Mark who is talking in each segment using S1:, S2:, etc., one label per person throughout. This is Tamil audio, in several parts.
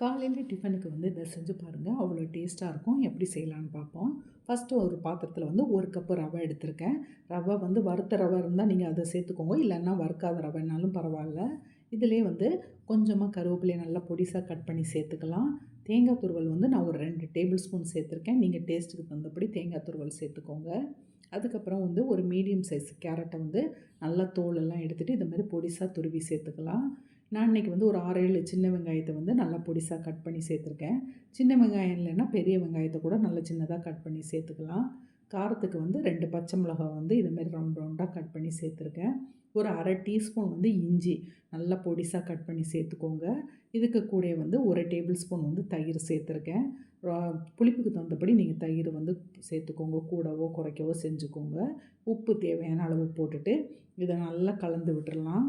S1: காலையில் டிஃபனுக்கு வந்து இதை செஞ்சு பாருங்கள், அவ்வளோ டேஸ்ட்டாக இருக்கும். எப்படி செய்யலான்னு பார்ப்போம். ஃபஸ்ட்டு ஒரு பாத்திரத்தில் வந்து 1 கப்பு ரவை எடுத்திருக்கேன். ரவை வந்து வறுத்த ரவை இருந்தால் நீங்கள் அதை சேர்த்துக்கோங்க, இல்லைன்னா வறுக்காத ரவைனாலும் பரவாயில்ல. இதிலே வந்து கொஞ்சமாக கருவேப்பிலையை நல்லா பொடிசாக கட் பண்ணி சேர்த்துக்கலாம். தேங்காய் துருவல் வந்து நான் ஒரு 2 டேபிள் ஸ்பூன் சேர்த்துருக்கேன். நீங்கள் டேஸ்ட்டுக்கு தகுந்தபடி தேங்காய் துருவல் சேர்த்துக்கோங்க. அதுக்கப்புறம் வந்து ஒரு மீடியம் சைஸ் கேரட்டை வந்து நல்லா தோலெல்லாம் எடுத்துகிட்டு இந்த மாதிரி பொடிசாக துருவி சேர்த்துக்கலாம். நான் இன்றைக்கி வந்து ஒரு 6, 7 சின்ன வெங்காயத்தை வந்து நல்லா பொடிசாக கட் பண்ணி சேர்த்துருக்கேன். சின்ன வெங்காயம் இல்லைன்னா பெரிய வெங்காயத்தை கூட நல்லா சின்னதாக கட் பண்ணி சேர்த்துக்கலாம். காரத்துக்கு வந்து 2 பச்சை மிளகாய் வந்து இதுமாரி ரவுண்ட் ரவுண்டாக கட் பண்ணி சேர்த்துருக்கேன். ஒரு 1/2 டீஸ்பூன் வந்து இஞ்சி நல்லா பொடிசாக கட் பண்ணி சேர்த்துக்கோங்க. இதுக்கு கூட வந்து 1 டேபிள் ஸ்பூன் வந்து தயிர் சேர்த்துருக்கேன். புளிப்புக்கு தகுந்தபடி நீங்கள் தயிர் வந்து சேர்த்துக்கோங்க, கூடவோ குறைக்கவோ செஞ்சுக்கோங்க. உப்பு தேவையான அளவு போட்டுட்டு இதை நல்லா கலந்து விட்டுறலாம்.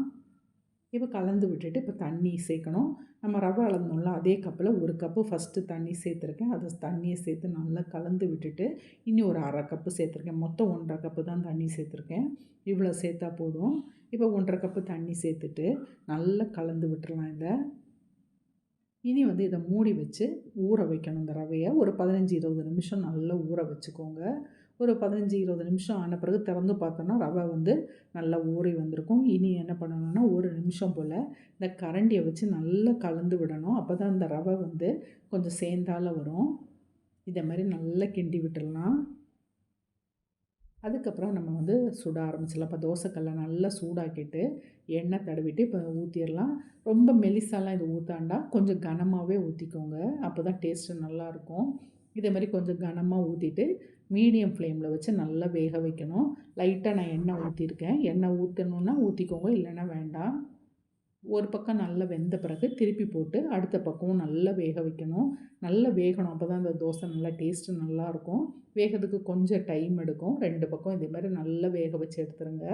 S1: இப்போ கலந்து விட்டுட்டு இப்போ தண்ணி சேர்க்கணும். நம்ம ரவை அளந்தோம்ல அதே கப்பில் 1 கப்பு ஃபஸ்ட்டு தண்ணி சேர்த்துருக்கேன். அதை தண்ணியை சேர்த்து நல்லா கலந்து விட்டுட்டு இன்னும் ஒரு 1/2 கப்பு சேர்த்துருக்கேன். மொத்தம் 1 1/2 கப்பு தான் தண்ணி சேர்த்துருக்கேன். இவ்வளோ சேர்த்தா போதும். இப்போ 1 1/2 கப்பு தண்ணி சேர்த்துட்டு நல்லா கலந்து விட்டுறலாம். இனி வந்து இதை மூடி வச்சு ஊற வைக்கணும். இந்த ரவையை ஒரு 15, 20 நிமிஷம் நல்லா ஊற வச்சுக்கோங்க. ஒரு 15, 20 நிமிஷம் ஆன பிறகு திறந்து பார்த்தோன்னா ரவை வந்து நல்லா ஊறி வந்திருக்கும். இனி என்ன பண்ணணும்னா, ஒரு நிமிஷம் போல் இந்த கரண்டியை வச்சு நல்லா கலந்து விடணும். அப்போ தான் இந்த ரவை வந்து கொஞ்சம் சேர்ந்தால வரும். இதை மாதிரி நல்லா கிண்டி விட்டுடலாம். அதுக்கப்புறம் நம்ம வந்து சுட ஆரம்பிச்சிடலாம். இப்போ தோசைக்கல்லை நல்லா சூடாக்கிட்டு எண்ணெய் தடவிட்டு இப்போ ஊற்றிடலாம். ரொம்ப மெலிசாலாம் இது ஊற்றாண்டா, கொஞ்சம் கனமாகவே ஊற்றிக்கோங்க. அப்போ தான் டேஸ்ட்டு நல்லாயிருக்கும். இதே மாதிரி கொஞ்சம் கனமாக ஊற்றிட்டு மீடியம் ஃப்ளேமில் வச்சு நல்லா வேக வைக்கணும். லைட்டாக நான் எண்ணெய் ஊற்றிருக்கேன். எண்ணெய் ஊற்றணுன்னா ஊற்றிக்கோங்க, இல்லைன்னா வேண்டாம். ஒரு பக்கம் நல்லா வெந்த பிறகு திருப்பி போட்டு அடுத்த பக்கமும் நல்லா வேக வைக்கணும். நல்லா வேகணும். அப்போ தான் அந்த தோசை நல்லா டேஸ்ட்டு நல்லாயிருக்கும். வேகிறதுக்கு கொஞ்சம் டைம் எடுக்கும். 2 பக்கம் இதே மாதிரி நல்லா வேக வச்சு எடுத்துருங்க.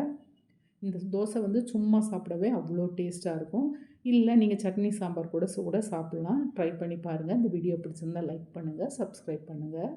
S1: இந்த தோசை வந்து சும்மா சாப்பிடவே அவ்வளோ டேஸ்ட்டாக இருக்கும். இல்லை நீங்கள் சட்னி சாம்பார் கூட சாப்பிட்லாம். ட்ரை பண்ணி பாருங்கள். இந்த வீடியோ பிடிச்சிருந்தால் லைக் பண்ணுங்கள், சப்ஸ்கிரைப் பண்ணுங்கள்.